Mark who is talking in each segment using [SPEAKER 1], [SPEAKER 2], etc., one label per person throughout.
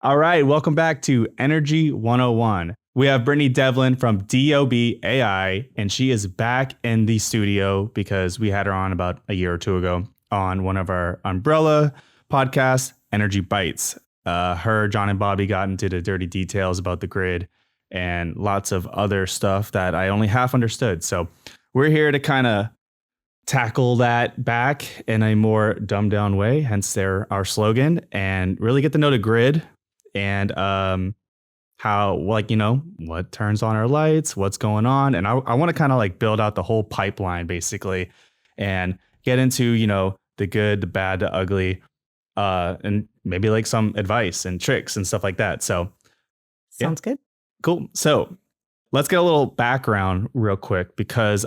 [SPEAKER 1] All right, welcome back to Energy 101. We have Brittany Devlin from DOB Ai, and she is back in the studio because we had her on about a year or two ago on one of our umbrella podcasts, Energy Bites. Her, John, and Bobby got into the dirty details about the grid and lots of other stuff that I only half understood. So we're here to kind of tackle that back in a more dumbed down way, hence our slogan, and really get to know the grid and how, like, what turns on our lights, what's going on. And I want to kind of like build out the whole pipeline basically and get into, the good, the bad, the ugly, and maybe like some advice and tricks and stuff like that. So
[SPEAKER 2] sounds good.
[SPEAKER 1] Cool. So let's get a little background real quick because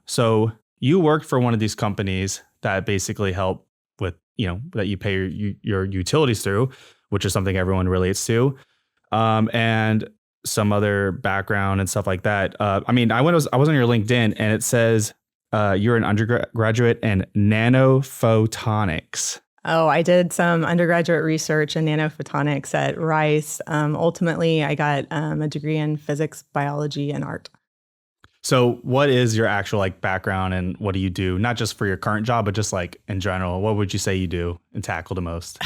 [SPEAKER 1] so you worked for one of these companies that basically help with, that you pay your utilities through, which is something everyone relates to, and some other background and stuff like that. I was on your LinkedIn and it says you're an undergraduate in nano photonics.
[SPEAKER 2] Oh, I did some undergraduate research in nanophotonics at Rice. Ultimately, I got a degree in physics, biology, and art.
[SPEAKER 1] So what is your actual background and what do you do? Not just for your current job, but just like in general, what would you say you do and tackle the most?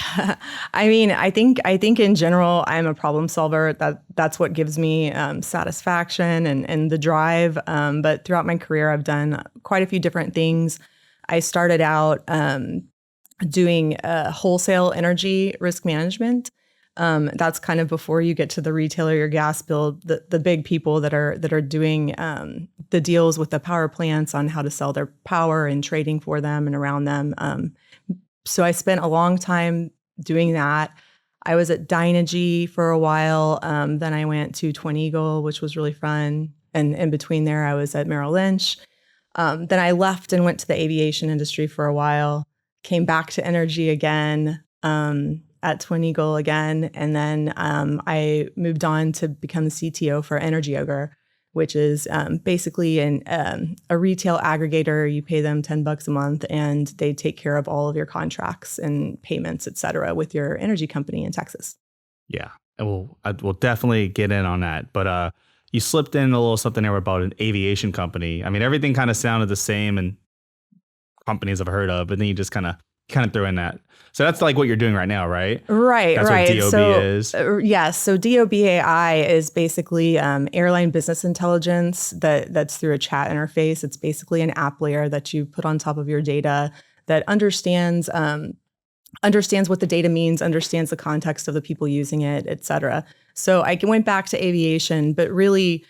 [SPEAKER 2] I think in general, I'm a problem solver. That's what gives me satisfaction and the drive. But throughout my career, I've done quite a few different things. I started out doing wholesale energy risk management. That's kind of before you get to the retailer, your gas bill, the big people that are doing the deals with the power plants on how to sell their power and trading for them and around them. So I spent a long time doing that. I was at Dynegy for a while. Then I went to Twin Eagle, which was really fun. And in between there, I was at Merrill Lynch. Then I left and went to the aviation industry for a while, came back to energy again. At Twin Eagle again. And then I moved on to become the CTO for Energy Ogre, which is basically a retail aggregator. You pay them $10 a month and they take care of all of your contracts and payments, et cetera, with your energy company in Texas.
[SPEAKER 1] Yeah, we'll definitely get in on that. But you slipped in a little something there about an aviation company. I mean, everything kind of sounded the same and companies I've heard of, but then you just kind of threw in that. So that's like what you're doing right now, right?
[SPEAKER 2] Right,
[SPEAKER 1] that's
[SPEAKER 2] right.
[SPEAKER 1] What DOB is.
[SPEAKER 2] Yes. So DOB Ai is basically airline business intelligence that's through a chat interface. It's basically an app layer that you put on top of your data that understands what the data means, understands the context of the people using it, et cetera. So I went back to aviation, but really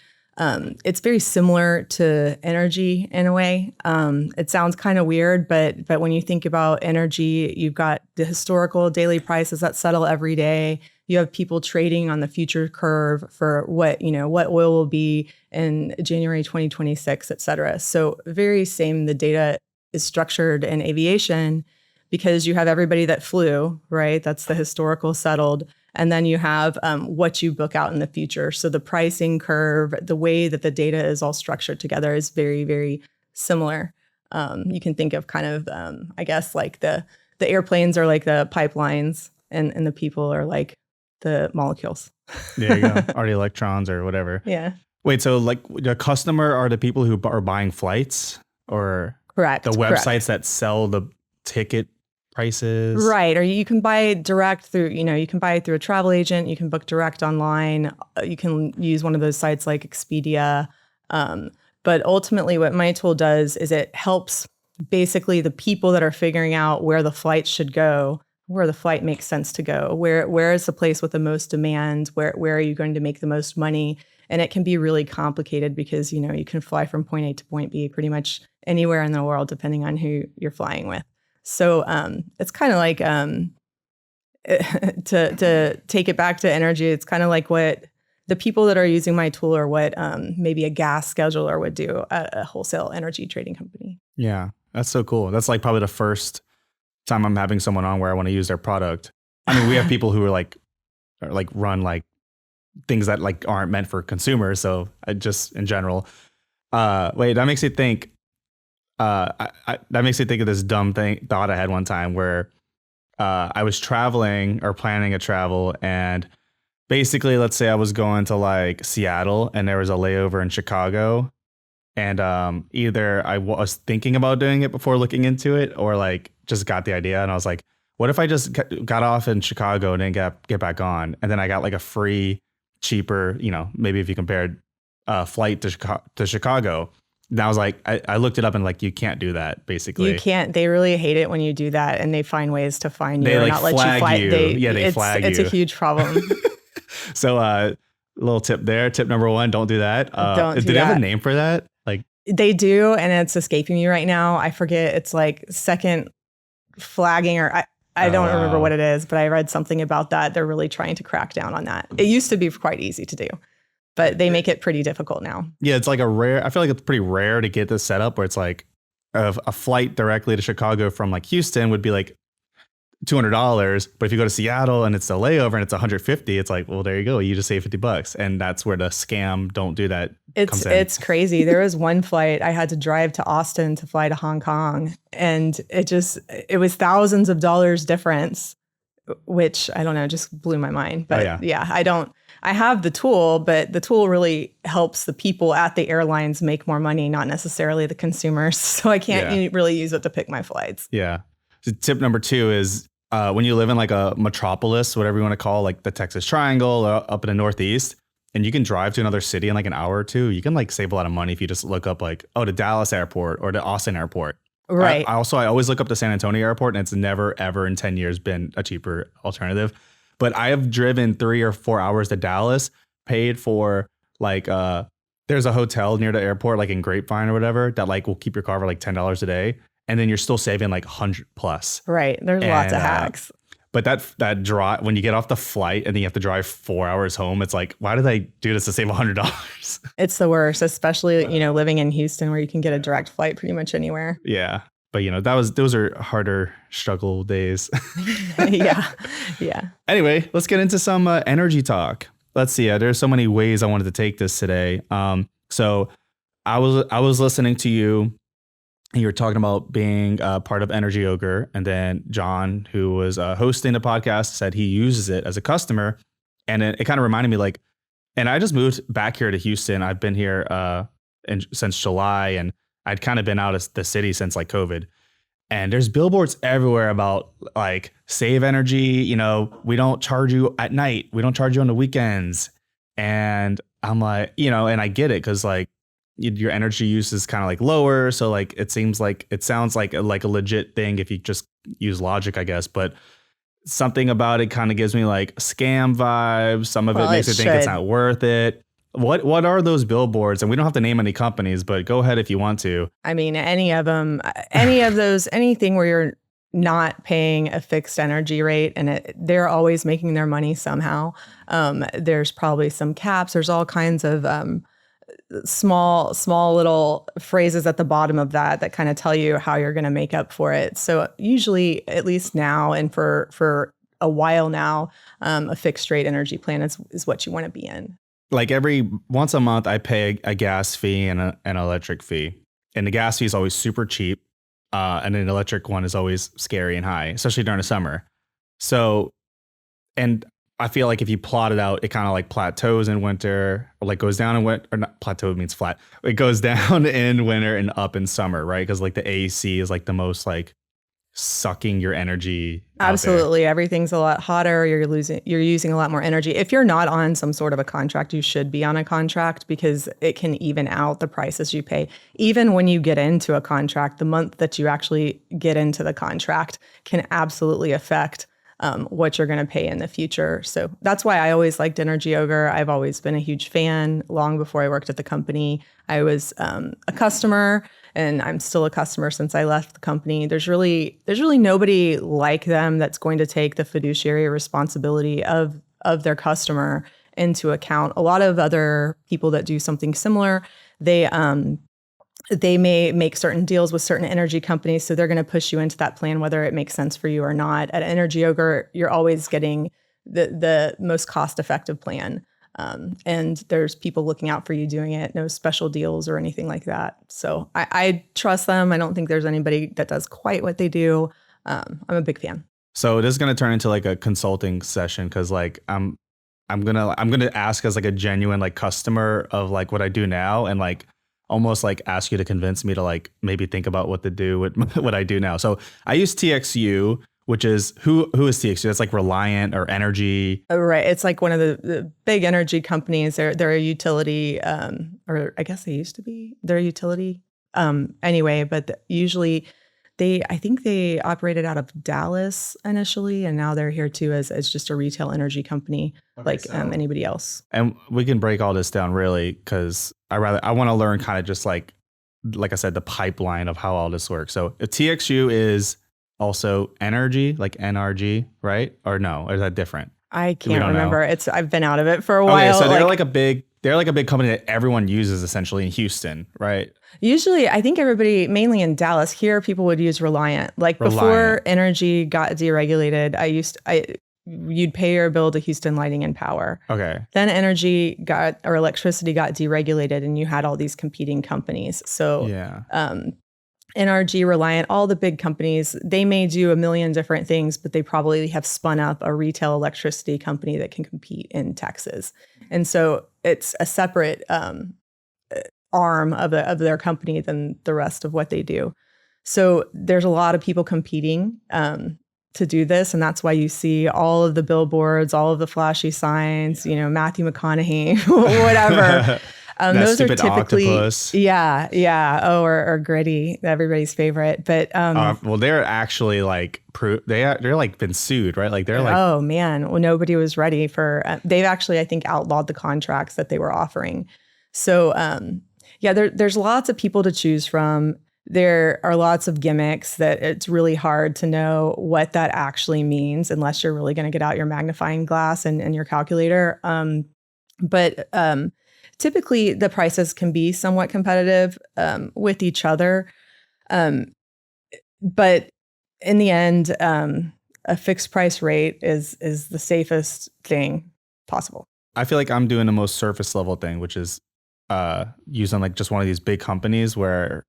[SPEAKER 2] it's very similar to energy in a way. It sounds kind of weird, but when you think about energy, you've got the historical daily prices that settle every day. You have people trading on the future curve for what oil will be in January 2026, et cetera. So very same, the data is structured in aviation because you have everybody that flew, right? That's the historical settled. And then you have what you book out in the future. So the pricing curve, the way that the data is all structured together is very, very similar. You can think of kind of, I guess, like the airplanes are like the pipelines and the people are like the molecules.
[SPEAKER 1] There you go. Or the electrons or whatever.
[SPEAKER 2] Yeah.
[SPEAKER 1] Wait, so like the customer are the people who are buying flights or
[SPEAKER 2] correct
[SPEAKER 1] the websites that sell the ticket prices?
[SPEAKER 2] Right. Or you can buy direct through, you can buy it through a travel agent. You can book direct online. You can use one of those sites like Expedia. But ultimately what my tool does is it helps basically the people that are figuring out where the flight should go, where the flight makes sense to go, where is the place with the most demand, where are you going to make the most money? And it can be really complicated because, you can fly from point A to point B pretty much anywhere in the world, depending on who you're flying with. So it's kind of like to take it back to energy. It's kind of like what the people that are using my tool or what maybe a gas scheduler would do at a wholesale energy trading company.
[SPEAKER 1] Yeah, that's so cool. That's like probably the first time I'm having someone on where I want to use their product. I mean, we have people who are run like things that like aren't meant for consumers. So I just in general, wait, that makes you think. That makes me think of this dumb thought I had one time where I was traveling or planning a travel, and basically, let's say I was going to like Seattle and there was a layover in Chicago. And either I was thinking about doing it before looking into it, or like just got the idea. And I was like, what if I just got off in Chicago and then get back on? And then I got like a free, cheaper, maybe if you compared flight to Chicago. And I was like, I looked it up and like, you can't do that, basically.
[SPEAKER 2] You can't. They really hate it when you do that, and they find ways to find you
[SPEAKER 1] They
[SPEAKER 2] or
[SPEAKER 1] like
[SPEAKER 2] not let you
[SPEAKER 1] flag
[SPEAKER 2] fly.
[SPEAKER 1] you. They flag you.
[SPEAKER 2] It's a huge problem.
[SPEAKER 1] So little tip there. Tip number one, don't do that.
[SPEAKER 2] Don't do
[SPEAKER 1] do they have
[SPEAKER 2] that.
[SPEAKER 1] a name for that? Like
[SPEAKER 2] They do, and it's escaping me right now. I forget. It's like second flagging, or I don't remember what it is, but I read something about that. They're really trying to crack down on that. It used to be quite easy to do, but they make it pretty difficult now.
[SPEAKER 1] Yeah, it's like I feel like it's pretty rare to get this set up where it's like a flight directly to Chicago from like Houston would be like $200, but if you go to Seattle and it's a layover and it's $150, it's like, well, there you go, you just save $50, and that's where the scam don't do that.
[SPEAKER 2] It's crazy. There was one flight I had to drive to Austin to fly to Hong Kong, and it was thousands of dollars difference, which I don't know, just blew my mind. But yeah, I have the tool, but the tool really helps the people at the airlines make more money, not necessarily the consumers. So I can't really use it to pick my flights.
[SPEAKER 1] Yeah. So tip number two is when you live in like a metropolis, whatever you want to call like the Texas Triangle or up in the Northeast, and you can drive to another city in like an hour or two, you can like save a lot of money if you just look up like, the Dallas airport or the Austin airport.
[SPEAKER 2] Right.
[SPEAKER 1] I always look up the San Antonio airport, and it's never, ever in 10 years been a cheaper alternative. But I have driven 3 or 4 hours to Dallas, paid for like, there's a hotel near the airport, like in Grapevine or whatever, that like will keep your car for like $10 a day. And then you're still saving like 100 plus.
[SPEAKER 2] Right. There's lots of hacks.
[SPEAKER 1] But that drive, when you get off the flight and then you have to drive 4 hours home, it's like, why did I do this to save $100?
[SPEAKER 2] It's the worst, especially, living in Houston where you can get a direct flight pretty much anywhere.
[SPEAKER 1] Yeah. But those are harder struggle days.
[SPEAKER 2] Yeah.
[SPEAKER 1] Anyway, let's get into some energy talk. Let's see. There's so many ways I wanted to take this today. So I was listening to you. You were talking about being part of Energy Ogre, and then John, who was hosting the podcast, said he uses it as a customer, and it kind of reminded me like, and I just moved back here to Houston. I've been here since July, and I'd kind of been out of the city since like COVID. And there's billboards everywhere about like save energy. We don't charge you at night. We don't charge you on the weekends. And I'm like, and I get it because like, your energy use is kind of like lower. So like, it sounds like a legit thing if you just use logic, I guess. But something about it kind of gives me like scam vibes. Some of it makes me think it's not worth it. What are those billboards? And we don't have to name any companies, but go ahead if you want to.
[SPEAKER 2] I mean, any of them, any of those, anything where you're not paying a fixed energy rate and they're always making their money somehow. There's probably some caps. There's all kinds of small little phrases at the bottom of that kind of tell you how you're going to make up for it. So usually, at least now and for a while now, a fixed rate energy plan is what you want to be in.
[SPEAKER 1] Like once a month, I pay a gas fee and an electric fee, and the gas fee is always super cheap, and then the electric one is always scary and high, especially during the summer. So, and I feel like if you plot it out, it kind of like plateaus in winter, or like goes down in winter, or not, plateau means flat. It goes down in winter and up in summer, right? Because like the AC is like the most like sucking your energy.
[SPEAKER 2] Absolutely. Everything's a lot hotter. You're using a lot more energy. If you're not on some sort of a contract, you should be on a contract because it can even out the prices you pay. Even when you get into a contract, the month that you actually get into the contract can absolutely affect what you're going to pay in the future. So that's why I always liked Energy Ogre. I've always been a huge fan. Long before I worked at the company, I was a customer, and I'm still a customer since I left the company. There's really nobody like them that's going to take the fiduciary responsibility of their customer into account. A lot of other people that do something similar, they may make certain deals with certain energy companies, so they're going to push you into that plan, whether it makes sense for you or not. At Energy Ogre, you're always getting the most cost-effective plan, and there's people looking out for you doing it. No special deals or anything like that. So I trust them. I don't think there's anybody that does quite what they do. I'm a big fan.
[SPEAKER 1] So this is gonna turn into like a consulting session because like I'm gonna ask as like a genuine like customer of like what I do now and like almost like ask you to convince me to like maybe think about what to do with what I do now. So I use TXU, which is who is TXU? It's like Reliant or Energy.
[SPEAKER 2] Oh, right. It's like one of the big energy companies. They're a utility, or I guess they used to be. They're a utility anyway, but usually I think they operated out of Dallas initially, and now they're here too as just a retail energy company like anybody else.
[SPEAKER 1] And we can break all this down really because I want to learn kind of just like I said, the pipeline of how all this works. So a TXU is also energy, like NRG, right? Or no, or is that different?
[SPEAKER 2] I can't remember. Know. I've been out of it for a while.
[SPEAKER 1] Okay, so they're like a big company that everyone uses essentially in Houston, right?
[SPEAKER 2] Usually, I think everybody, mainly in Dallas, here people would use Reliant. Before energy got deregulated, you'd pay your bill to Houston Lighting and Power.
[SPEAKER 1] Okay.
[SPEAKER 2] Then electricity got deregulated, and you had all these competing companies. So
[SPEAKER 1] yeah.
[SPEAKER 2] NRG, Reliant, all the big companies, they may do a million different things, but they probably have spun up a retail electricity company that can compete in Texas. And so it's a separate arm of their company than the rest of what they do. So there's a lot of people competing to do this. And that's why you see all of the billboards, all of the flashy signs, Matthew McConaughey, whatever. Those are typically, octopus. Yeah. Or Griddy, everybody's favorite. But
[SPEAKER 1] well, they're actually like they're like been sued, right? Like they're like,
[SPEAKER 2] oh man, well nobody was ready for. They've actually, I think, outlawed the contracts that they were offering. So there's lots of people to choose from. There are lots of gimmicks that it's really hard to know what that actually means unless you're really going to get out your magnifying glass and your calculator. But typically, the prices can be somewhat competitive with each other. But in the end, a fixed price rate is the safest thing possible.
[SPEAKER 1] I feel like I'm doing the most surface level thing, which is using like just one of these big companies where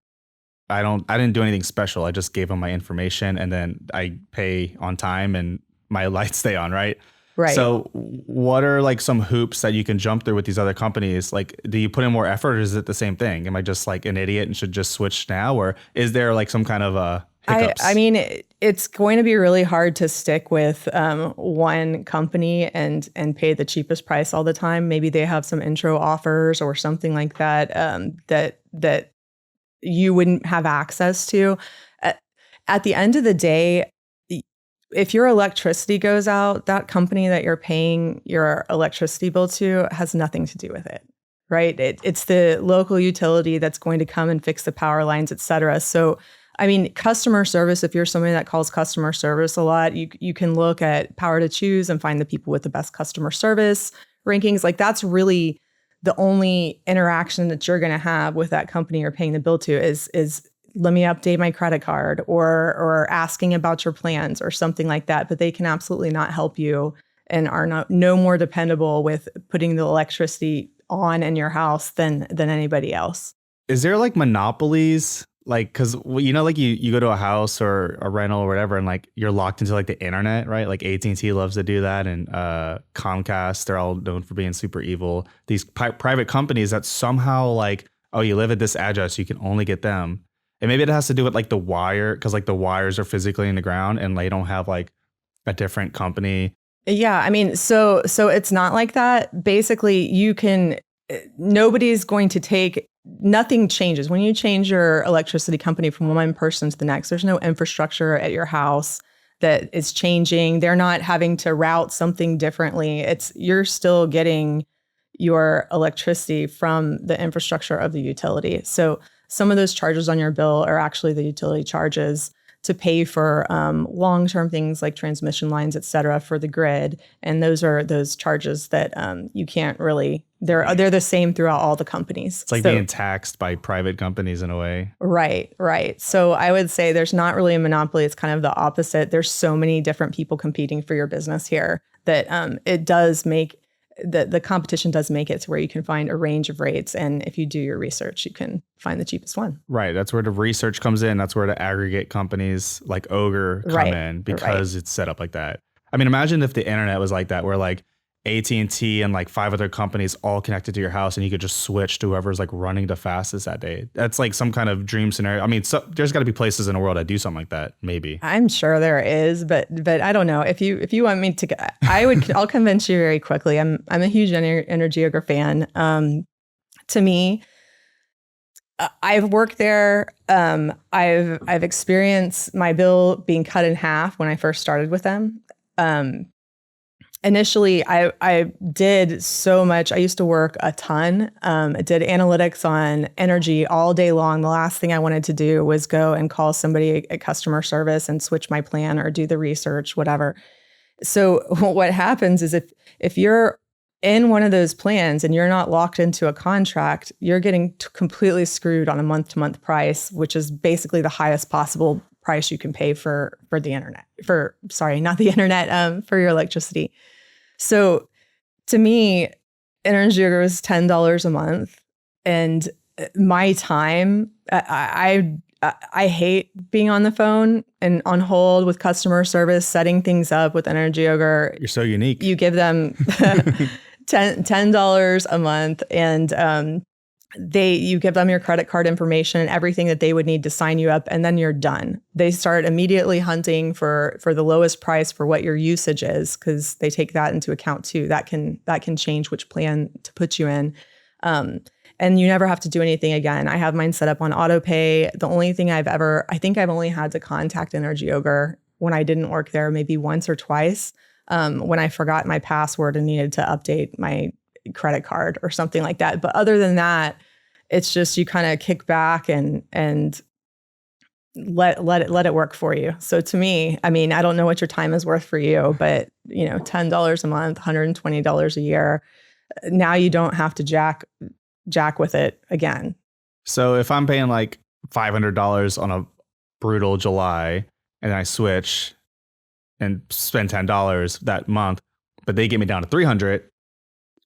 [SPEAKER 1] I didn't do anything special. I just gave them my information and then I pay on time and my lights stay on, right?
[SPEAKER 2] Right.
[SPEAKER 1] So what are like some hoops that you can jump through with these other companies? Like, do you put in more effort or is it the same thing? Am I just like an idiot and should just switch now? Or is there like some kind of hiccups?
[SPEAKER 2] I mean, it's going to be really hard to stick with one company and pay the cheapest price all the time. Maybe they have some intro offers or something like that that you wouldn't have access to. At the end of the day, if your electricity goes out, that company that you're paying your electricity bill to has nothing to do with it, right? It's the local utility that's going to come and fix the power lines, et cetera. So, I mean, customer service, if you're somebody that calls customer service a lot, you can look at Power to Choose and find the people with the best customer service rankings. Like that's really the only interaction that you're going to have with that company you're paying the bill to is let me update my credit card or asking about your plans or something like that. But they can absolutely not help you and are no more dependable with putting the electricity on in your house than anybody else.
[SPEAKER 1] Is there like monopolies? Like, cause like you go to a house or a rental or whatever, and like you're locked into like the internet, right? Like AT&T loves to do that, and Comcast, they're all known for being super evil. These private companies that somehow like, oh, you live at this address, you can only get them. And maybe it has to do with like the wire, because like the wires are physically in the ground, and they don't have like a different company.
[SPEAKER 2] Yeah, I mean, so it's not like that. Basically, nobody's going to take. Nothing changes. When you change your electricity company from one person to the next, there's no infrastructure at your house that is changing. They're not having to route something differently. You're still getting your electricity from the infrastructure of the utility. So some of those charges on your bill are actually the utility charges to pay for long-term things like transmission lines, et cetera, for the grid. And those are those charges that you can't really, they're the same throughout all the companies.
[SPEAKER 1] It's like being taxed by private companies in a way.
[SPEAKER 2] Right. So I would say there's not really a monopoly. It's kind of the opposite. There's so many different people competing for your business here that it does make the competition does make it to where you can find a range of rates. And if you do your research, you can find the cheapest one.
[SPEAKER 1] Right. That's where the research comes in. That's where the aggregate companies like Ogre come in because it's set up like that. I mean, imagine if the internet was like that, where like AT&T and like 5 other companies all connected to your house and you could just switch to whoever's like running the fastest that day. That's like some kind of dream scenario. I mean, there's got to be places in the world that do something like that, maybe.
[SPEAKER 2] I'm sure there is, but I don't know. If you want me to, I'll convince you very quickly. I'm a huge Energy Ogre fan. To me, I've worked there. I've experienced my bill being cut in half when I first started with them. Initially, I did so much. I used to work a ton. I did analytics on energy all day long. The last thing I wanted to do was go and call somebody at customer service and switch my plan or do the research, whatever. So what happens is if you're in one of those plans and you're not locked into a contract, you're getting completely screwed on a month-to-month price, which is basically the highest possible price you can pay for the internet. Not the internet, for your electricity. So to me, Energy Ogre was $10 a month, and my time, I hate being on the phone and on hold with customer service, setting things up with Energy Ogre.
[SPEAKER 1] You're so unique.
[SPEAKER 2] You give them $10 a month, and you give them your credit card information and everything that they would need to sign you up, and then you're done. They start immediately hunting for the lowest price for what your usage is, because they take that into account too. That can change which plan to put you in. And you never have to do anything again. I have mine set up on autopay. The only thing I think I've only had to contact Energy Ogre when I didn't work there maybe once or twice, when I forgot my password and needed to update my credit card or something like that. But other than that, it's just you kind of kick back and let it work for you. So to me, I mean, I don't know what your time is worth for you, but $10 a month, $120 a year. Now you don't have to jack with it again.
[SPEAKER 1] So if I'm paying like $500 on a brutal July and I switch and spend $10 that month, but they get me down to $300,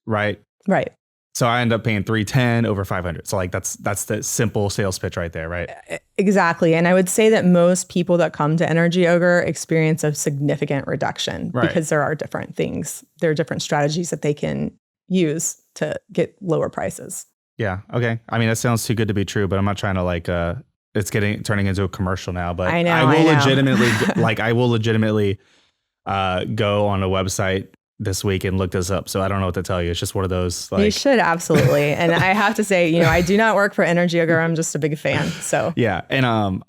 [SPEAKER 1] right?
[SPEAKER 2] Right.
[SPEAKER 1] So I end up paying $310 over $500. So like that's the simple sales pitch right there, right?
[SPEAKER 2] Exactly. And I would say that most people that come to Energy Ogre experience a significant reduction, right? Because there are different things. There are different strategies that they can use to get lower prices.
[SPEAKER 1] Yeah. Okay. I mean, that sounds too good to be true, but I'm not trying to like it's turning into a commercial now, but I will legitimately go on a website this week and look this up. So I don't know what to tell you. It's just one of those. Like...
[SPEAKER 2] You should absolutely. And I have to say, I do not work for Energy Ogre. I'm just a big fan. So
[SPEAKER 1] yeah. And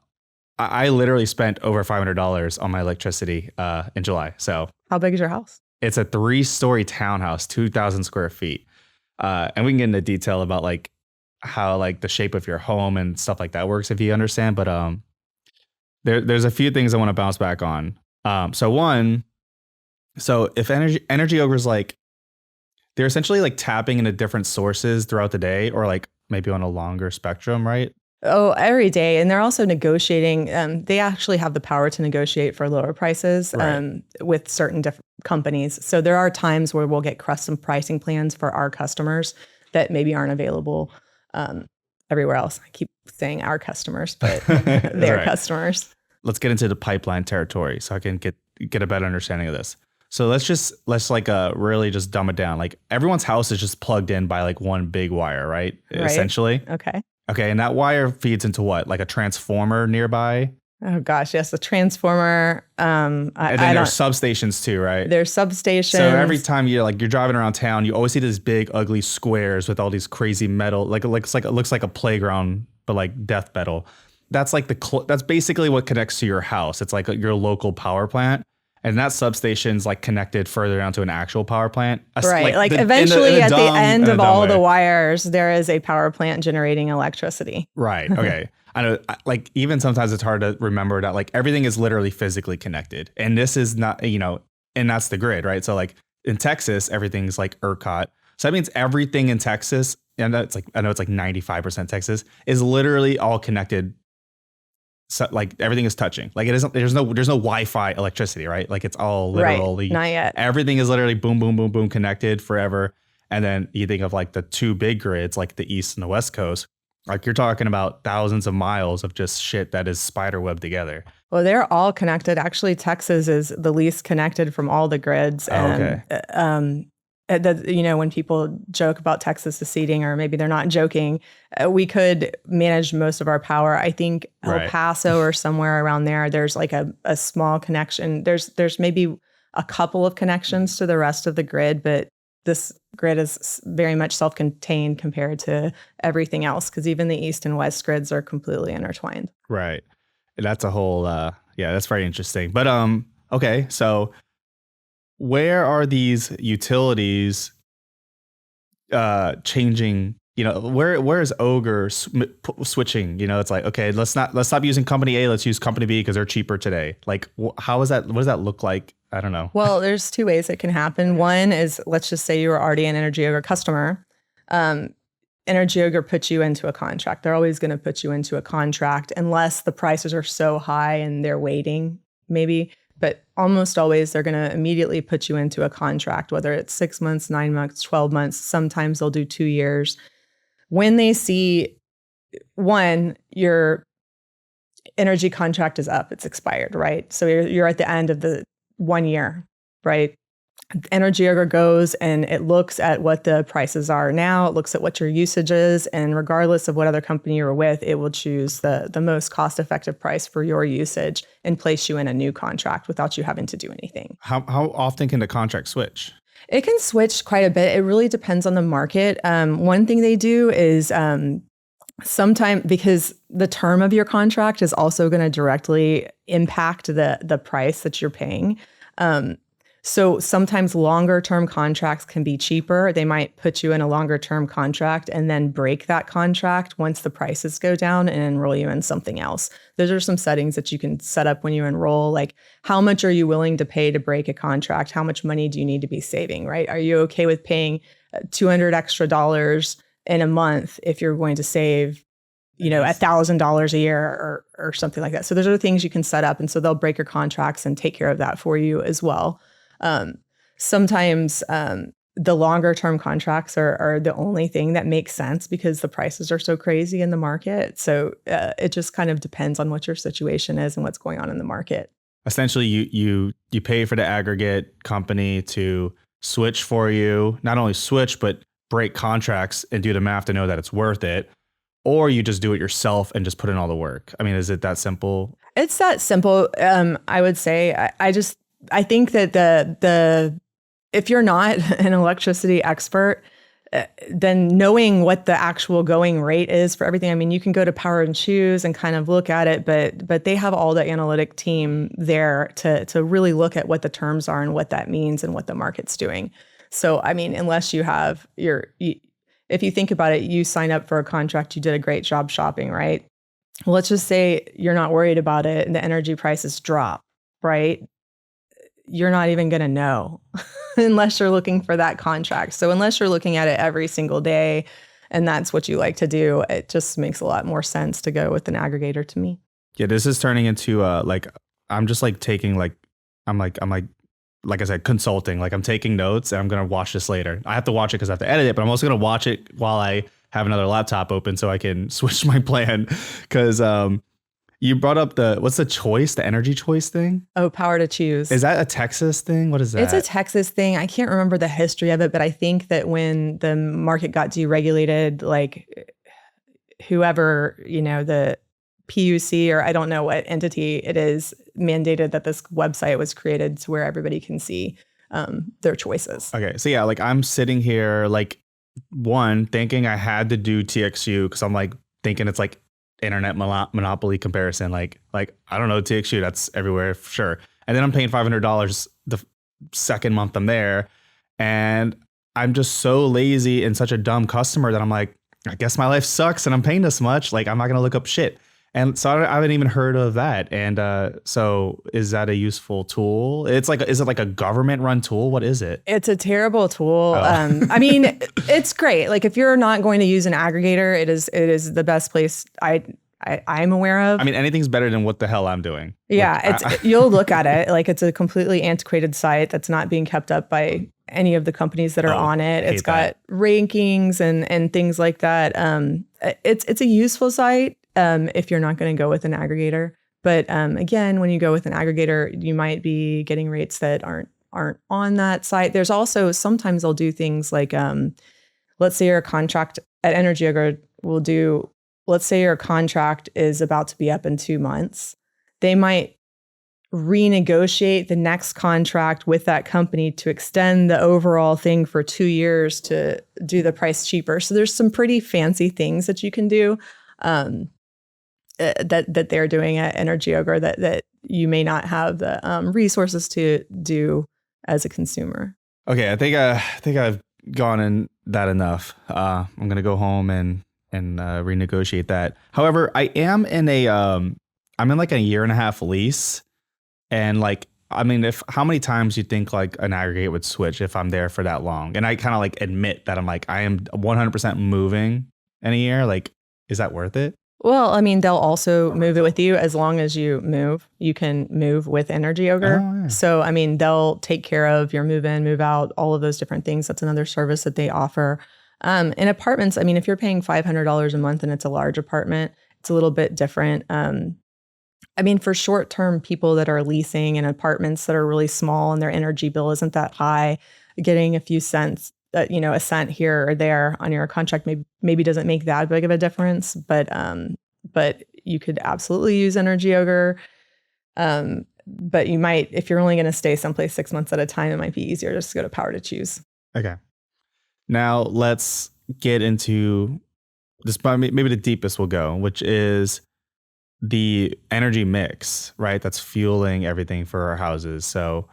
[SPEAKER 1] I literally spent over $500 on my electricity in July. So
[SPEAKER 2] how big is your house?
[SPEAKER 1] It's a 3-story townhouse, 2,000 square feet. And we can get into detail about like how like the shape of your home and stuff like that works if you understand. But there's a few things I want to bounce back on. So if Energy Ogre is like, they're essentially like tapping into different sources throughout the day, or like maybe on a longer spectrum, right?
[SPEAKER 2] Oh, every day. And they're also negotiating. They actually have the power to negotiate for lower prices with certain different companies. So there are times where we'll get custom pricing plans for our customers that maybe aren't available everywhere else. I keep saying our customers, but their customers.
[SPEAKER 1] Let's get into the pipeline territory so I can get a better understanding of this. So let's really just dumb it down. Like everyone's house is just plugged in by like one big wire, right? Essentially. Okay. And that wire feeds into what? Like a transformer nearby?
[SPEAKER 2] Oh gosh, yes, the transformer.
[SPEAKER 1] And then there's substations too, right?
[SPEAKER 2] There's substations.
[SPEAKER 1] So every time you're driving around town, you always see these big, ugly squares with all these crazy metal. Like it looks like a playground, but like death metal. That's like that's basically what connects to your house. It's like your local power plant. And that substation's like connected further down to an actual power plant.
[SPEAKER 2] Right. Like eventually at the end of all the wires, there is a power plant generating electricity.
[SPEAKER 1] Right. Okay. I know, like even sometimes it's hard to remember that like everything is literally physically connected. And this is not, and that's the grid, right? So like in Texas, everything's like ERCOT. So that means everything in Texas, and I know it's like 95% Texas, is literally all connected. So like everything is touching. Like it isn't. There's no Wi-Fi electricity, right? Like it's all literally
[SPEAKER 2] not yet.
[SPEAKER 1] Everything is literally boom, boom, boom, boom connected forever. And then you think of like the two big grids, like the East and the West Coast, like you're talking about thousands of miles of just shit that is spiderweb together.
[SPEAKER 2] Well, they're all connected. Actually, Texas is the least connected from all the grids. And when people joke about Texas seceding, or maybe they're not joking, we could manage most of our power. I think El Paso or somewhere around there, there's like a small connection. There's maybe a couple of connections to the rest of the grid, but this grid is very much self-contained compared to everything else, because even the East and West grids are completely intertwined.
[SPEAKER 1] Right. That's a whole, that's very interesting. But, okay. So where are these utilities changing? Where is Ogre switching? It's like, okay, let's stop using company A. Let's use company B because they're cheaper today. Like, how is that? What does that look like? I don't know.
[SPEAKER 2] Well, there's two ways it can happen. One is, let's just say you were already an Energy Ogre customer. Energy Ogre puts you into a contract. They're always going to put you into a contract unless the prices are so high and they're waiting, maybe. But almost always they're going to immediately put you into a contract, whether it's 6 months, 9 months, 12 months. Sometimes they'll do 2 years. When they see, one, your energy contract is up, it's expired, right? So you're at the end of the 1 year, right? Energy Ogre goes and it looks at what the prices are now. It looks at what your usage is, and regardless of what other company you're with, it will choose the most cost-effective price for your usage and place you in a new contract without you having to do anything.
[SPEAKER 1] How often can the contract switch?
[SPEAKER 2] It can switch quite a bit. It really depends on the market. One thing they do is sometimes, because the term of your contract is also going to directly impact the price that you're paying. So sometimes longer term contracts can be cheaper. They might put you in a longer term contract and then break that contract once the prices go down and enroll you in something else. Those are some settings that you can set up when you enroll, like how much are you willing to pay to break a contract? How much money do you need to be saving, right? Are you okay with paying $200 extra in a month if you're going to save $1,000 a year or something like that? So those are the things you can set up. And so they'll break your contracts and take care of that for you as well. Sometimes the longer term contracts are the only thing that makes sense because the prices are so crazy in the market. So it just kind of depends on what your situation is and what's going on in the market.
[SPEAKER 1] Essentially, you pay for the aggregate company to switch for you, not only switch, but break contracts and do the math to know that it's worth it. Or you just do it yourself and just put in all the work. I mean, is it that simple?
[SPEAKER 2] It's that simple. I would say I think that if you're not an electricity expert, then knowing what the actual going rate is for everything. I mean, you can go to Power and Choose and kind of look at it, but they have all the analytic team there to really look at what the terms are and what that means and what the market's doing. So, I mean, unless you have if you think about it, you sign up for a contract, you did a great job shopping, right? Well, let's just say you're not worried about it and the energy prices drop, right? You're not even going to know unless you're looking for that contract. So unless you're looking at it every single day and that's what you like to do, it just makes a lot more sense to go with an aggregator to me.
[SPEAKER 1] Yeah, this is turning into I'm just like taking I'm like I said, consulting. Like I'm taking notes and I'm going to watch this later. I have to watch it because I have to edit it, but I'm also going to watch it while I have another laptop open so I can switch my plan. Because you brought up what's the energy choice thing?
[SPEAKER 2] Oh, Power to Choose.
[SPEAKER 1] Is that a Texas thing? What is that?
[SPEAKER 2] It's a Texas thing. I can't remember the history of it, but I think that when the market got deregulated, like whoever, the PUC, or I don't know what entity it is, mandated that this website was created to where everybody can see their choices.
[SPEAKER 1] Okay. So yeah, like I'm sitting here like thinking I had to do TXU because I'm like thinking it's like internet monopoly comparison. Like I don't know, TXU, that's everywhere for sure. And then I'm paying $500 the second month I'm there. And I'm just so lazy and such a dumb customer that I'm like, I guess my life sucks and I'm paying this much. Like I'm not going to look up shit. And so I haven't even heard of that. And so is that a useful tool? Is it like a government run tool? What is it?
[SPEAKER 2] It's a terrible tool. Oh. I mean, it's great. Like if you're not going to use an aggregator, it is the best place I'm aware of.
[SPEAKER 1] I mean, anything's better than what the hell I'm doing.
[SPEAKER 2] Yeah, you'll look at it like it's a completely antiquated site that's not being kept up by any of the companies that are on it. It's got rankings and things like that. It's a useful site if you're not going to go with an aggregator. But again, when you go with an aggregator, you might be getting rates that aren't on that site. There's also sometimes they'll do things like, let's say your contract at Energy Ogre will do. Let's say your contract is about to be up in 2 months. They might renegotiate the next contract with that company to extend the overall thing for 2 years to do the price cheaper. So there's some pretty fancy things that you can do that they're doing at Energy Ogre that you may not have the resources to do as a consumer.
[SPEAKER 1] Okay, I think I've gone in that enough. I'm gonna go home and renegotiate that. However, I am in I'm in like a 1.5 year lease. And like, I mean, how many times you think like an aggregate would switch if I'm there for that long? And I kind of like admit that I'm like, I am 100% moving in a year. Like, is that worth it?
[SPEAKER 2] Well, I mean, they'll also move it with you as long as you move. You can move with Energy Ogre.
[SPEAKER 1] Oh, yeah.
[SPEAKER 2] So, I mean, they'll take care of your move in, move out, all of those different things. That's another service that they offer. In apartments, I mean, if you're paying $500 a month and it's a large apartment, it's a little bit different. I mean, for short-term people that are leasing in apartments that are really small and their energy bill isn't that high, getting a few cents, a cent here or there on your contract maybe doesn't make that big of a difference. But you could absolutely use Energy Ogre. But you might, if you're only going to stay someplace 6 months at a time, it might be easier just to go to Power to Choose.
[SPEAKER 1] Okay. Now let's get into this. Maybe the deepest we'll go, which is the energy mix, right? That's fueling everything for our houses. So,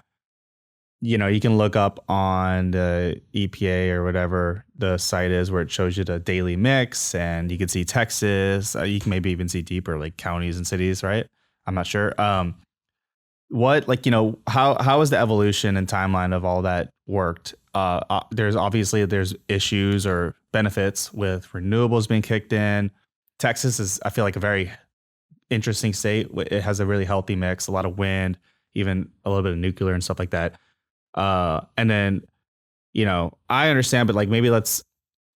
[SPEAKER 1] you can look up on the EPA or whatever the site is where it shows you the daily mix, and you can see Texas. You can maybe even see deeper, like counties and cities, right? I'm not sure. What, like, how is the evolution and timeline of all that worked? There's issues or benefits with renewables being kicked in. Texas is, I feel like, a very interesting state. It has a really healthy mix, a lot of wind, even a little bit of nuclear and stuff like that. And then, I understand, but like maybe let's,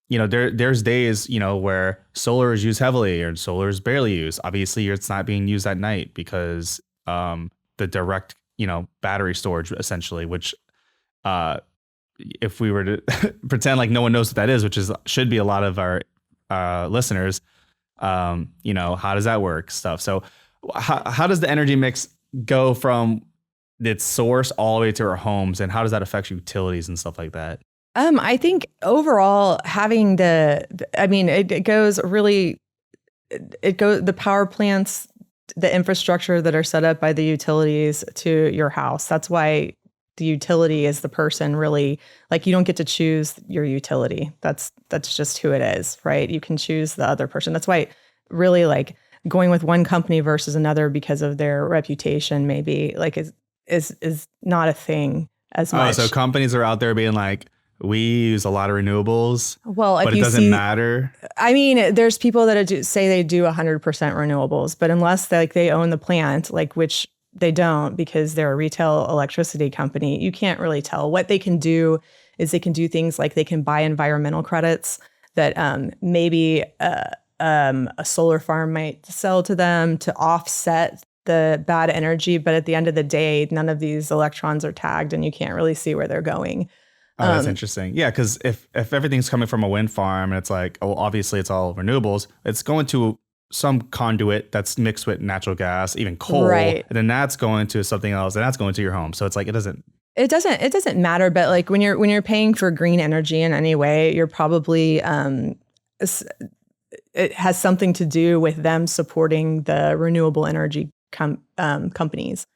[SPEAKER 1] there's days, where solar is used heavily or solar is barely used. Obviously, it's not being used at night because the direct, battery storage essentially, which if we were to pretend like no one knows what that is, which should be a lot of our listeners, how does that work stuff? So how does the energy mix go from its source all the way to our homes, and how does that affect utilities and stuff like that?
[SPEAKER 2] I think overall having it goes the power plants, the infrastructure that are set up by the utilities to your house. That's why the utility is the person, really. Like, you don't get to choose your utility. That's just who it is, right? You can choose the other person. That's why really, like, going with one company versus another because of their reputation maybe like is not a thing as much.
[SPEAKER 1] So companies are out there being like, we use a lot of renewables, but it doesn't matter.
[SPEAKER 2] I mean, there's people that say they do 100% renewables, but unless they own the plant, which they don't because they're a retail electricity company, you can't really tell. What they can do is they can do things like they can buy environmental credits that maybe a solar farm might sell to them to offset the bad energy. But at the end of the day, none of these electrons are tagged and you can't really see where they're going.
[SPEAKER 1] Oh, that's interesting. Yeah, because if everything's coming from a wind farm and it's like, oh, obviously it's all renewables, it's going to some conduit that's mixed with natural gas, even coal, right? And then that's going to something else, and that's going to your home. So it's like it doesn't matter. But like when you're paying for green energy in any way, you're probably it has something to do with them supporting the renewable energy companies.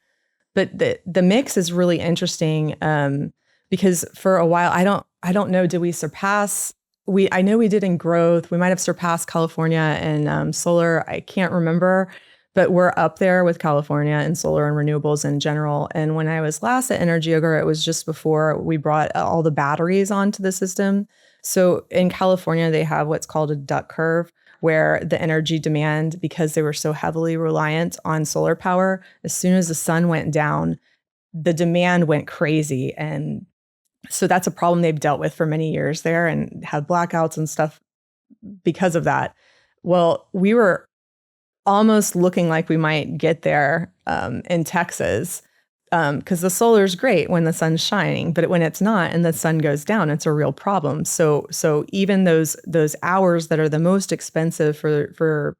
[SPEAKER 1] But the mix is really interesting. Because for a while, I don't know, did we surpass, I know we did in growth, we might have surpassed California and solar, I can't remember, but we're up there with California and solar and renewables in general. And when I was last at Energy Ogre, it was just before we brought all the batteries onto the system. So in California, they have what's called a duck curve, where the energy demand, because they were so heavily reliant on solar power, as soon as the sun went down, the demand went crazy. And
[SPEAKER 2] So that's a problem they've dealt with for many years there and had blackouts and stuff because of that. Well, we were almost looking like we might get there in Texas, because the solar is great when the sun's shining, but when it's not and the sun goes down, it's a real problem. So even those hours that are the most expensive for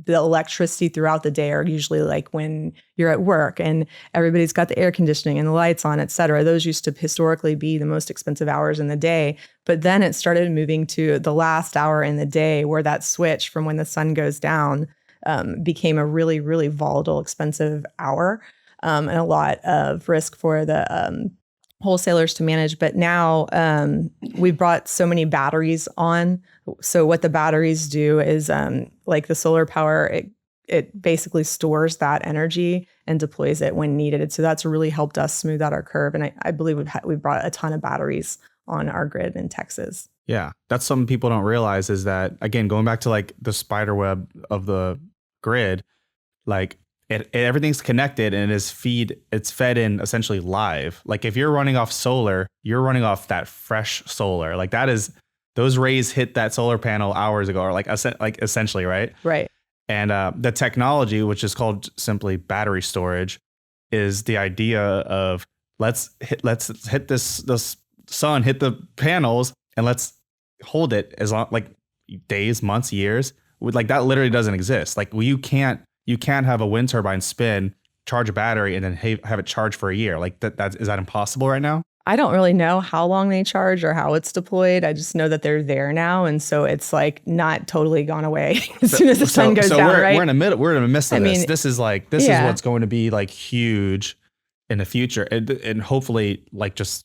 [SPEAKER 2] the electricity throughout the day are usually like when you're at work and everybody's got the air conditioning and the lights on, et cetera. Those used to historically be the most expensive hours in the day. But then it started moving to the last hour in the day where that switch from when the sun goes down became a really, really volatile, expensive hour, and a lot of risk for the wholesalers to manage. But now we've brought so many batteries on. So what the batteries do is like the solar power, it basically stores that energy and deploys it when needed. So that's really helped us smooth out our curve. And I believe we've brought a ton of batteries on our grid in Texas.
[SPEAKER 1] Yeah, that's something people don't realize is that, again, going back to like the spider web of the grid, like everything's connected and it's fed in essentially live. Like if you're running off solar, you're running off that fresh solar. Like those rays hit that solar panel hours ago, or like essentially, right?
[SPEAKER 2] Right.
[SPEAKER 1] And the technology, which is called simply battery storage, is the idea of let's hit this sun, hit the panels, and let's hold it as long, like days, months, years. Like that literally doesn't exist. Like you can't have a wind turbine spin, charge a battery, and then have it charge for a year. Like is that impossible right now?
[SPEAKER 2] I don't really know how long they charge or how it's deployed. I just know that they're there now, and so it's like not totally gone away as soon as the sun goes down.
[SPEAKER 1] We're
[SPEAKER 2] right?
[SPEAKER 1] We're in the midst of this. This is what's going to be like huge in the future, and hopefully like just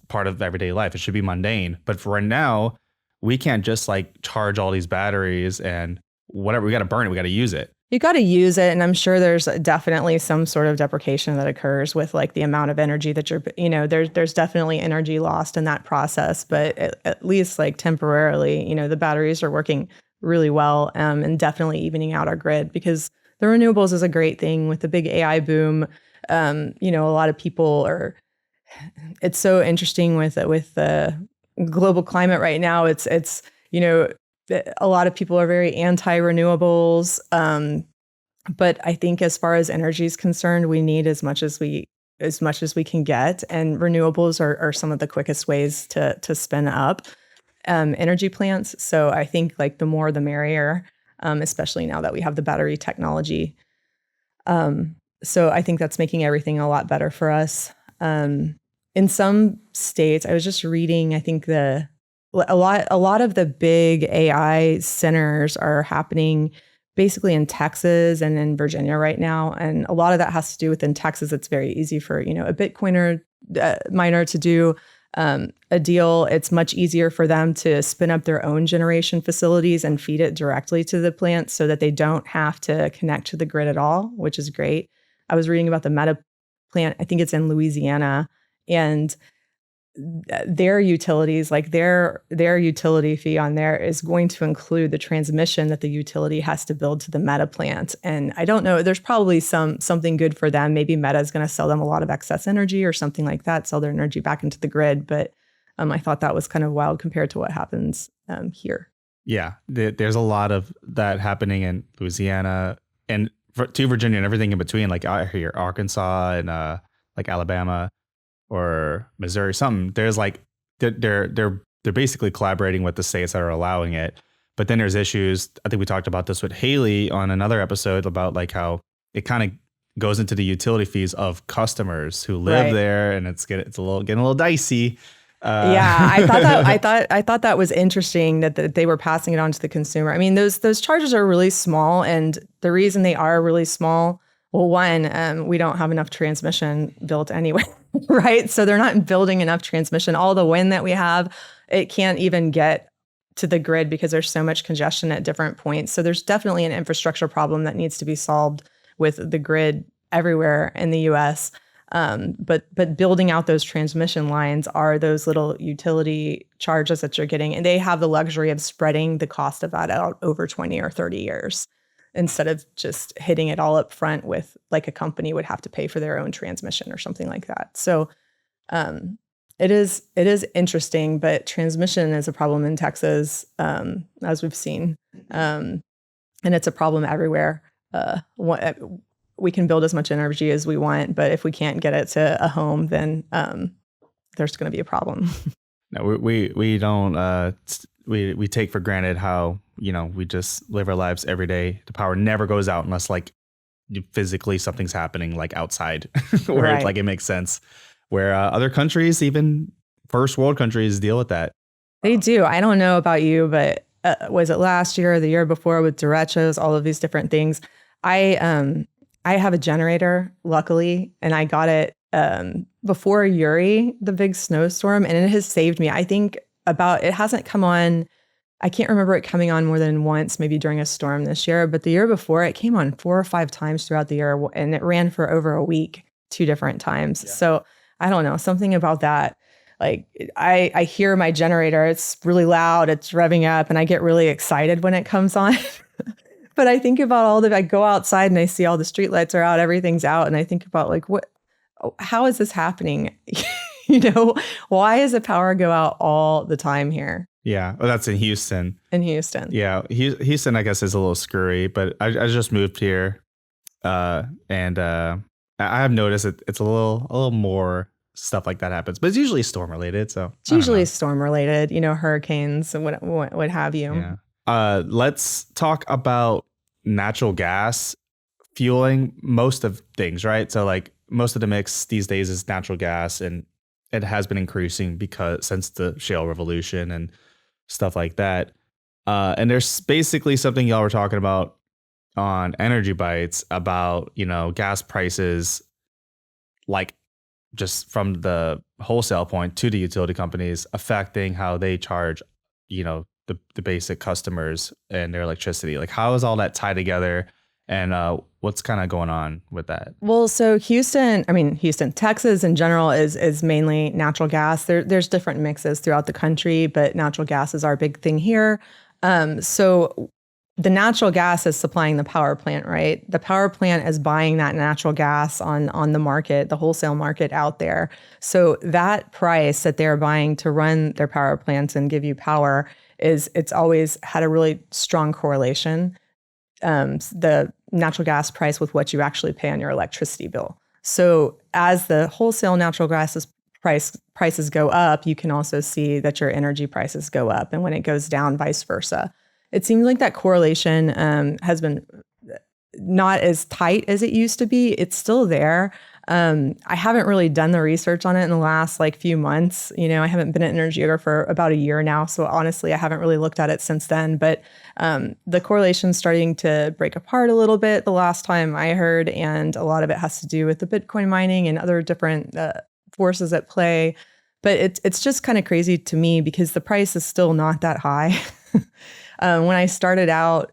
[SPEAKER 1] part of everyday life. It should be mundane, but for right now, we can't just like charge all these batteries and whatever. We got to burn it. We got to use it.
[SPEAKER 2] You got to use it. And I'm sure there's definitely some sort of deprecation that occurs with like the amount of energy that there's definitely energy lost in that process. But at least like temporarily, the batteries are working really well, and definitely evening out our grid, because the renewables is a great thing with the big AI boom. A lot of people it's so interesting with the global climate right now. It's a lot of people are very anti-renewables. But I think as far as energy is concerned, we need as much as we can get. And renewables are some of the quickest ways to spin up energy plants. So I think like the more the merrier, especially now that we have the battery technology. So I think that's making everything a lot better for us. In some states, I was just reading, I think a lot of the big AI centers are happening basically in Texas and in Virginia right now. And a lot of that has to do with in Texas, it's very easy for, a Bitcoiner miner to do a deal. It's much easier for them to spin up their own generation facilities and feed it directly to the plant so that they don't have to connect to the grid at all, which is great. I was reading about the Meta plant, I think it's in Louisiana, and their utilities, like their utility fee on there is going to include the transmission that the utility has to build to the Meta plant. And I don't know, there's probably something good for them. Maybe Meta is going to sell them a lot of excess energy or something like that, sell their energy back into the grid. But I thought that was kind of wild compared to what happens here.
[SPEAKER 1] Yeah, there's a lot of that happening in Louisiana and to Virginia and everything in between, like out here, Arkansas and like Alabama or Missouri, something. There's like they're basically collaborating with the states that are allowing it. But then there's issues. I think we talked about this with Haley on another episode about like how it kind of goes into the utility fees of customers who live there, and it's getting a little dicey.
[SPEAKER 2] Yeah, I thought that was interesting that they were passing it on to the consumer. I mean, those charges are really small, and the reason they are really small, well, one, we don't have enough transmission built anyway, right? So they're not building enough transmission. All the wind that we have, it can't even get to the grid because there's so much congestion at different points. So there's definitely an infrastructure problem that needs to be solved with the grid everywhere in the U.S. But building out those transmission lines are those little utility charges that you're getting, and they have the luxury of spreading the cost of that out over 20 or 30 years instead of just hitting it all up front with like a company would have to pay for their own transmission or something like that. So It is interesting, but transmission is a problem in Texas, as we've seen, and it's a problem everywhere. We can build as much energy as we want, but if we can't get it to a home, then there's going to be a problem.
[SPEAKER 1] No, we don't we take for granted how, we just live our lives every day. The power never goes out unless like physically something's happening like outside where
[SPEAKER 2] Right.
[SPEAKER 1] like it makes sense. Where other countries, even first world countries, deal with that.
[SPEAKER 2] They do. I don't know about you, but was it last year or the year before with derechos, all of these different things? I have a generator, luckily, and I got it before Uri, the big snowstorm, and it has saved me. I think it hasn't come on. I can't remember it coming on more than once, maybe during a storm this year, but the year before it came on 4 or 5 times throughout the year, and it ran for over a week, 2 different times. Yeah. So I don't know, something about that. Like I hear my generator, it's really loud, it's revving up, and I get really excited when it comes on. But I think about I go outside and I see all the streetlights are out, everything's out, and I think about like, how is this happening? Why does the power go out all the time here?
[SPEAKER 1] Yeah. Well, that's in Houston.
[SPEAKER 2] In Houston.
[SPEAKER 1] Yeah. Houston, I guess, is a little screwy, but I just moved here. And I have noticed it's a little more stuff like that happens, but it's usually storm related. So
[SPEAKER 2] it's usually storm related, hurricanes and what have you.
[SPEAKER 1] Yeah. Let's talk about natural gas fueling most of things, right? So like most of the mix these days is natural gas, and it has been increasing since the shale revolution and stuff like that. And there's basically something y'all were talking about on Energy Bites about, gas prices, like just from the wholesale point to the utility companies, affecting how they charge, the basic customers and their electricity. Like, how is all that tied together, and what's kind of going on with that?
[SPEAKER 2] Well, so Houston, Texas in general is mainly natural gas. There's different mixes throughout the country, but natural gas is our big thing here. So the natural gas is supplying the power plant, right? The power plant is buying that natural gas on the market, the wholesale market out there. So that price that they're buying to run their power plants and give you power it's always had a really strong correlation. The natural gas price with what you actually pay on your electricity bill. So as the wholesale natural gas prices go up, you can also see that your energy prices go up. And when it goes down, vice versa. It seems like that correlation has been not as tight as it used to be. It's still there. I haven't really done the research on it in the last few months. I haven't been at Energy Ogre for about a year now. So honestly, I haven't really looked at it since then. But the correlation's starting to break apart a little bit the last time I heard. And a lot of it has to do with the Bitcoin mining and other different forces at play. But it's just kind of crazy to me because the price is still not that high. When I started out,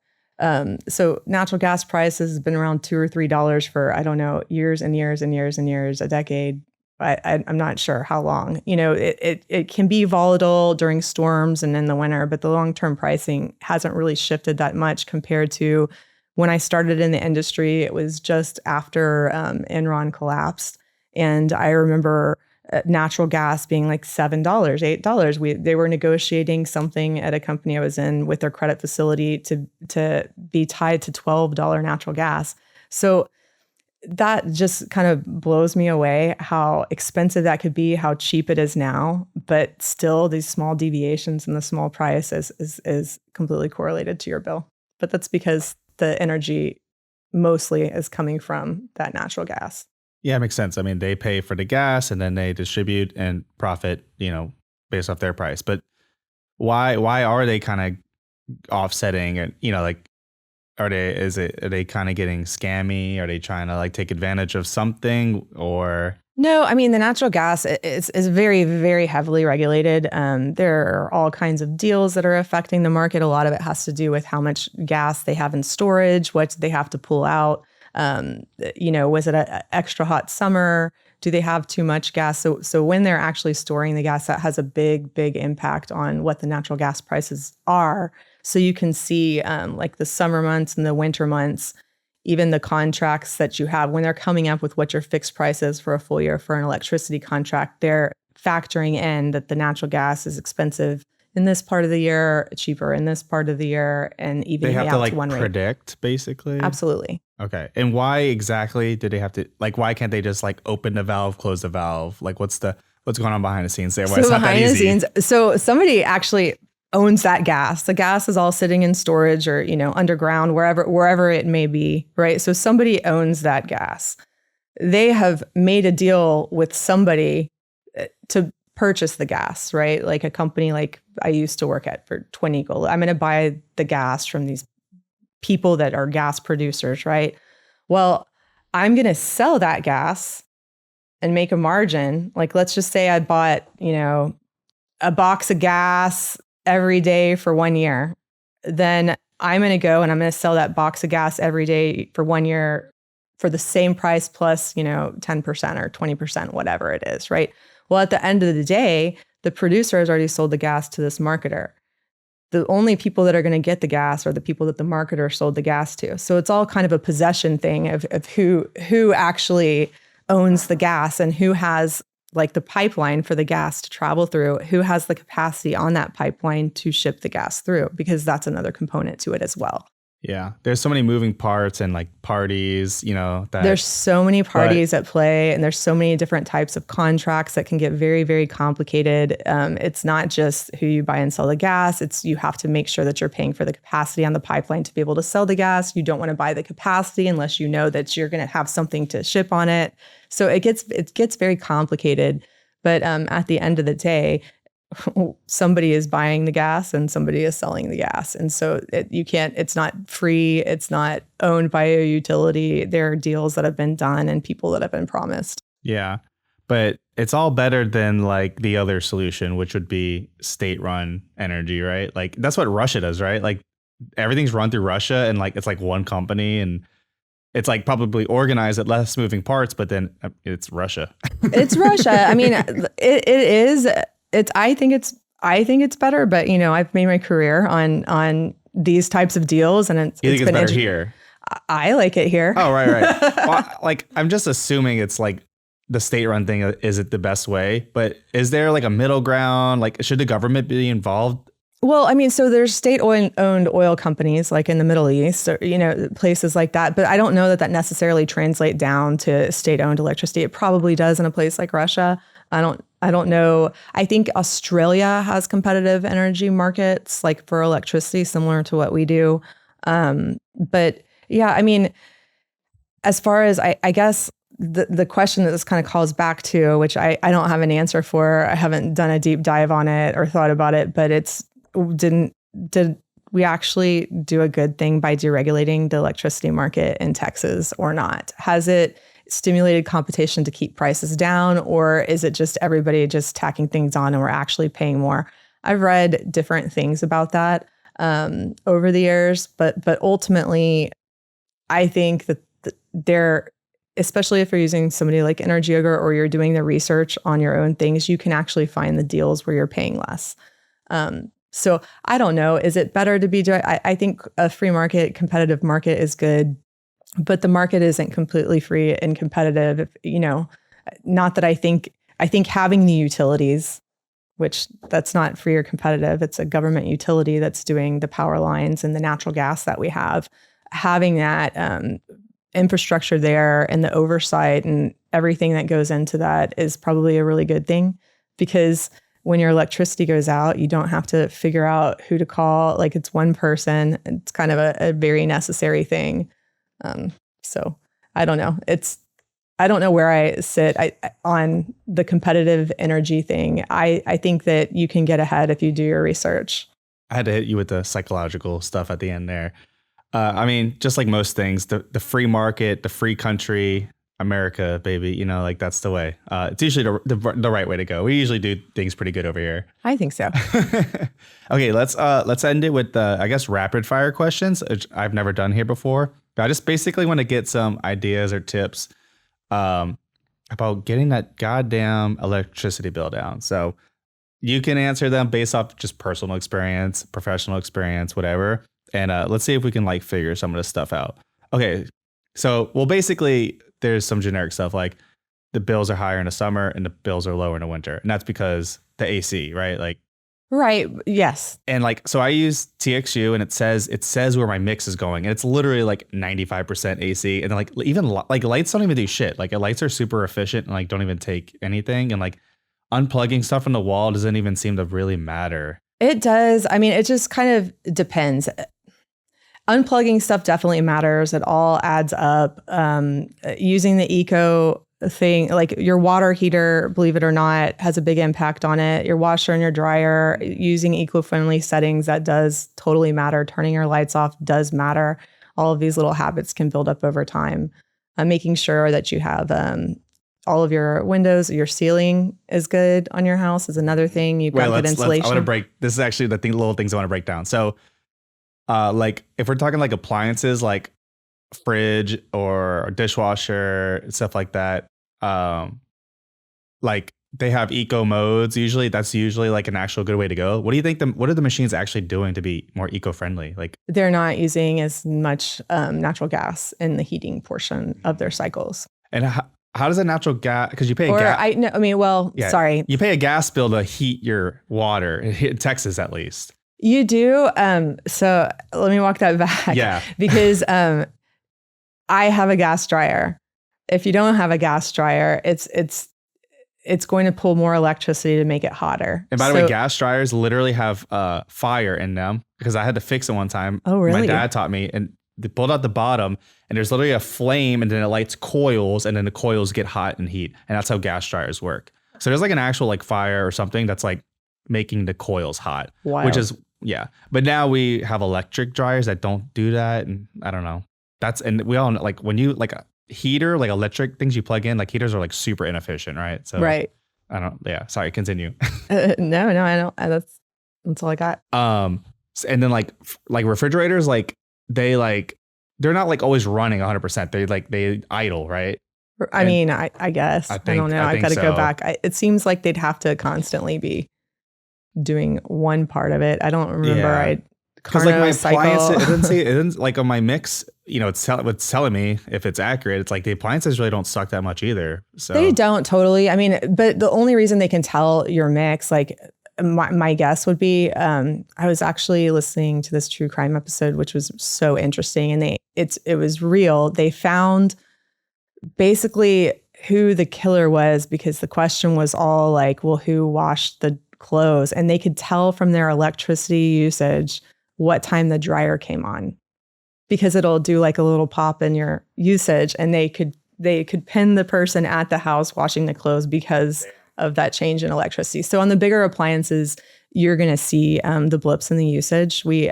[SPEAKER 2] so natural gas prices has been around $2 or $3 for, I don't know, years and years and years and years, a decade. I'm not sure how long. It can be volatile during storms and in the winter, but the long-term pricing hasn't really shifted that much compared to when I started in the industry. It was just after Enron collapsed. And I remember natural gas being like $7, $8. They were negotiating something at a company I was in with their credit facility to be tied to $12 natural gas. So that just kind of blows me away how expensive that could be, how cheap it is now, but still these small deviations in the small price is completely correlated to your bill. But that's because the energy mostly is coming from that natural gas.
[SPEAKER 1] Yeah, it makes sense. I mean, they pay for the gas and then they distribute and profit, based off their price. But why are they kind of offsetting it? Are they kind of getting scammy? Are they trying to take advantage of something or?
[SPEAKER 2] No, I mean, the natural gas is very, very heavily regulated. There are all kinds of deals that are affecting the market. A lot of it has to do with how much gas they have in storage, what they have to pull out. Was it an extra hot summer? Do they have too much gas? So when they're actually storing the gas, that has a big, big impact on what the natural gas prices are. So you can see the summer months and the winter months, even the contracts that you have, when they're coming up with what your fixed price is for a full year for an electricity contract, they're factoring in that the natural gas is expensive in this part of the year, cheaper in this part of the year, and
[SPEAKER 1] They
[SPEAKER 2] evening
[SPEAKER 1] have
[SPEAKER 2] it
[SPEAKER 1] to
[SPEAKER 2] out
[SPEAKER 1] like
[SPEAKER 2] to one rate.
[SPEAKER 1] predict basically.
[SPEAKER 2] Absolutely.
[SPEAKER 1] Okay. And why exactly do they have to, like, why can't they just like open the valve, close the valve? Like what's going on behind the scenes there? Why it's not that
[SPEAKER 2] behind the
[SPEAKER 1] easy?
[SPEAKER 2] scenes, so somebody actually owns that gas. The gas is all sitting in storage or, underground, wherever it may be, right? So somebody owns that gas. They have made a deal with somebody to purchase the gas, right? Like a company like I used to work at for Twin Eagle. I'm going to buy the gas from these people that are gas producers, right? Well, I'm going to sell that gas and make a margin. Like, let's just say I bought, a box of gas every day for 1 year. Then I'm going to go and I'm going to sell that box of gas every day for 1 year for the same price plus, 10% or 20%, whatever it is, right? Well, at the end of the day, the producer has already sold the gas to this marketer. The only people that are going to get the gas are the people that the marketer sold the gas to. So it's all kind of a possession thing of who actually owns the gas and who has like the pipeline for the gas to travel through, who has the capacity on that pipeline to ship the gas through, because that's another component to it as well.
[SPEAKER 1] Yeah. There's so many moving parts and like parties, that
[SPEAKER 2] there's so many parties at play, and there's so many different types of contracts that can get very, very complicated. It's not just who you buy and sell the gas. It's you have to make sure that you're paying for the capacity on the pipeline to be able to sell the gas. You don't want to buy the capacity unless you know that you're going to have something to ship on it. So it gets very complicated. But at the end of the day, somebody is buying the gas and somebody is selling the gas. And so it's not free. It's not owned by a utility. There are deals that have been done and people that have been promised.
[SPEAKER 1] Yeah. But it's all better than like the other solution, which would be state-run energy, right? Like that's what Russia does, right? Like everything's run through Russia and like it's like one company and it's like probably organized at less moving parts, but then it's Russia.
[SPEAKER 2] It's Russia. I mean, it is. I think it's better, but I've made my career on these types of deals, and it's
[SPEAKER 1] You think it's
[SPEAKER 2] been
[SPEAKER 1] better here?
[SPEAKER 2] I like it here.
[SPEAKER 1] Oh, right. Well, like I'm just assuming it's like the state-run thing isn't the best way, but is there like a middle ground? Like, should the government be involved?
[SPEAKER 2] Well, I mean, so there's state-owned oil companies like in the Middle East, or, places like that. But I don't know that necessarily translate down to state-owned electricity. It probably does in a place like Russia. I don't know. I think Australia has competitive energy markets like for electricity, similar to what we do. But yeah, I mean, as far as I guess the question that this kind of calls back to, which I don't have an answer for, I haven't done a deep dive on it or thought about it, but did we actually do a good thing by deregulating the electricity market in Texas or not? Has it stimulated competition to keep prices down, or is it just everybody just tacking things on and we're actually paying more? I've read different things about that over the years, but ultimately, I think that especially if you're using somebody like Energy Ogre or you're doing the research on your own things, you can actually find the deals where you're paying less. So I don't know. Is it better to be? I think a free market, competitive market is good, but the market isn't completely free and competitive. Not that I think having the utilities, which that's not free or competitive, it's a government utility that's doing the power lines and the natural gas that we have, having that infrastructure there and the oversight and everything that goes into that is probably a really good thing, because when your electricity goes out, you don't have to figure out who to call. Like it's one person. It's kind of a very necessary thing. So I don't know. I don't know where I sit on the competitive energy thing. I think that you can get ahead if you do your research.
[SPEAKER 1] I had to hit you with the psychological stuff at the end there. I mean, just like most things, the free market, the free country, America, baby, like that's the way. It's usually the right way to go. We usually do things pretty good over here.
[SPEAKER 2] I think so.
[SPEAKER 1] Okay, let's end it with I guess rapid fire questions, which I've never done here before. But I just basically want to get some ideas or tips about getting that goddamn electricity bill down. So you can answer them based off just personal experience, professional experience, whatever. And let's see if we can like figure some of this stuff out. Okay, so basically there's some generic stuff like the bills are higher in the summer and the bills are lower in the winter. And that's because the AC, right? Like,
[SPEAKER 2] Right. Yes.
[SPEAKER 1] and like, so I use TXU and it says where my mix is going. And it's literally like 95% AC. And then like even like lights don't even do shit. Like lights are super efficient and like don't even take anything. And like unplugging stuff from the wall doesn't even seem to really matter.
[SPEAKER 2] It does. I mean, it just kind of depends. Unplugging stuff definitely matters. It all adds up. Using the eco thing, like your water heater, believe it or not, has a big impact on it. Your washer and your dryer, using eco-friendly settings, that does totally matter. Turning your lights off does matter. All of these little habits can build up over time. Making sure that you have all of your windows, your ceiling is good on your house is another thing. You've got good insulation.
[SPEAKER 1] I want to break. This is actually the little things I want to break down. So, like if we're talking like appliances, like fridge or dishwasher, stuff like that, like they have eco modes. Usually, that's usually like an actual good way to go. What do you think? What are the machines actually doing to be more eco-friendly? Like
[SPEAKER 2] they're not using as much natural gas in the heating portion of their cycles.
[SPEAKER 1] And how does a natural gas? Because you pay gas. You pay a gas bill to heat your water in Texas, at least.
[SPEAKER 2] You do. So let me walk that back.
[SPEAKER 1] Yeah.
[SPEAKER 2] Because I have a gas dryer. If you don't have a gas dryer, it's going to pull more electricity to make it hotter.
[SPEAKER 1] And by the way, gas dryers literally have fire in them because I had to fix it one time.
[SPEAKER 2] Oh, really?
[SPEAKER 1] My dad taught me, and they pulled out the bottom, and there's literally a flame, and then it lights coils, and then the coils get hot and heat, and that's how gas dryers work. So there's like an actual like fire or something that's like making the coils hot, which is But now we have electric dryers that don't do that, and I don't know. And we all know, like when you like a heater, like electric things you plug in, like heaters are like super inefficient, right? So
[SPEAKER 2] right.
[SPEAKER 1] I don't. Yeah. Sorry. Continue.
[SPEAKER 2] No, I don't. That's all I got.
[SPEAKER 1] And then like refrigerators, like they're not like always running 100%. They idle, right?
[SPEAKER 2] I mean, I guess. I don't know. I've got to go back. It seems like they'd have to constantly be doing one part of it. I don't remember.
[SPEAKER 1] Yeah. Because like my appliance, it didn't like on my mix, it's telling me if it's accurate. It's like the appliances really don't suck that much either. So
[SPEAKER 2] they don't totally. I mean, but the only reason they can tell your mix, like my guess would be, I was actually listening to this true crime episode, which was so interesting, and it was real. They found basically who the killer was because the question was all like, well, who washed the clothes? And they could tell from their electricity usage what time the dryer came on, because it'll do like a little pop in your usage, and they could pin the person at the house washing the clothes because of that change in electricity. So on the bigger appliances, you're going to see the blips in the usage. We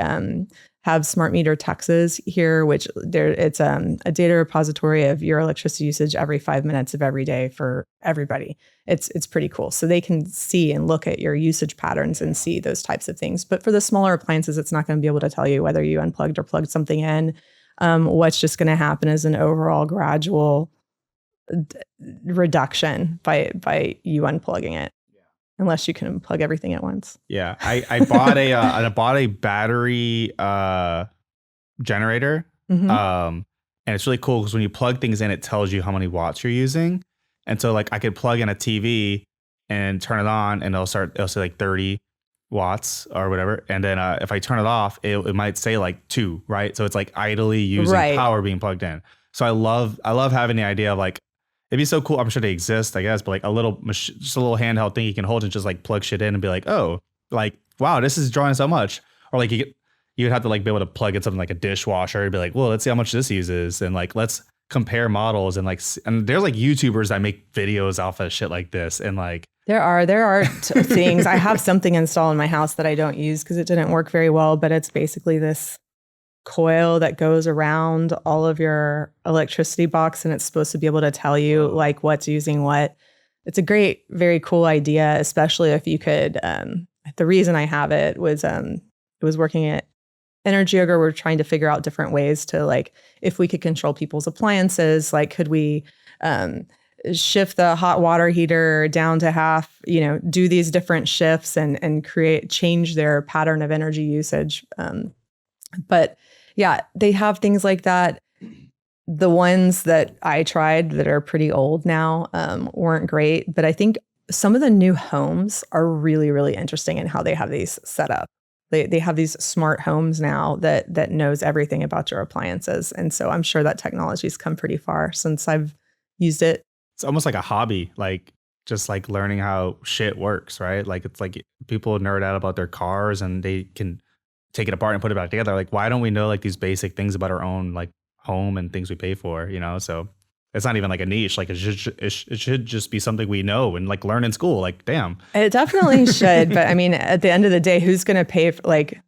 [SPEAKER 2] have Smart Meter Texas here, which it's a data repository of your electricity usage every 5 minutes of every day for everybody. It's pretty cool. So they can see and look at your usage patterns and see those types of things. But for the smaller appliances, it's not going to be able to tell you whether you unplugged or plugged something in. What's just going to happen is an overall gradual reduction by you unplugging it. Unless you can plug everything at once.
[SPEAKER 1] Yeah, I bought a battery generator,
[SPEAKER 2] Mm-hmm.
[SPEAKER 1] and it's really cool because when you plug things in, it tells you how many watts you're using, and so like I could plug in a TV and turn it on, and it'll say like 30 watts or whatever, and then if I turn it off, it might say like 2, right? So it's like idly using power being plugged in. So I love having the idea of like, it'd be so cool. I'm sure they exist, I guess, but like just a little handheld thing you can hold and just like plug shit in and be like, oh, like, wow, this is drawing so much. Or like you'd have to like be able to plug in something like a dishwasher and be like, well, let's see how much this uses. And like, let's compare models and there's like YouTubers that make videos off of shit like this. And like,
[SPEAKER 2] there are things. I have something installed in my house that I don't use because it didn't work very well, but it's basically this coil that goes around all of your electricity box, and it's supposed to be able to tell you like what's using what. It's a great, very cool idea, especially if you could. The reason I have it was working at Energy Ogre. We're trying to figure out different ways to like if we could control people's appliances. Like, could we shift the hot water heater down to half? Do these different shifts and change their pattern of energy usage. But yeah, they have things like that. the ones that I tried that are pretty old now weren't great, but I think some of the new homes are really, really interesting in how they have these set up. They have these smart homes now that knows everything about your appliances. And so I'm sure that technology's come pretty far since I've used it.
[SPEAKER 1] It's almost like a hobby, like just like learning how shit works, right? Like it's like people nerd out about their cars and they can take it apart and put it back together. Like, why don't we know like these basic things about our own like home and things we pay for, you know? So it's not even like a niche. Like it should just be something we know and like learn in school. Like, damn.
[SPEAKER 2] It definitely should. But I mean, at the end of the day, who's going to pay for, like,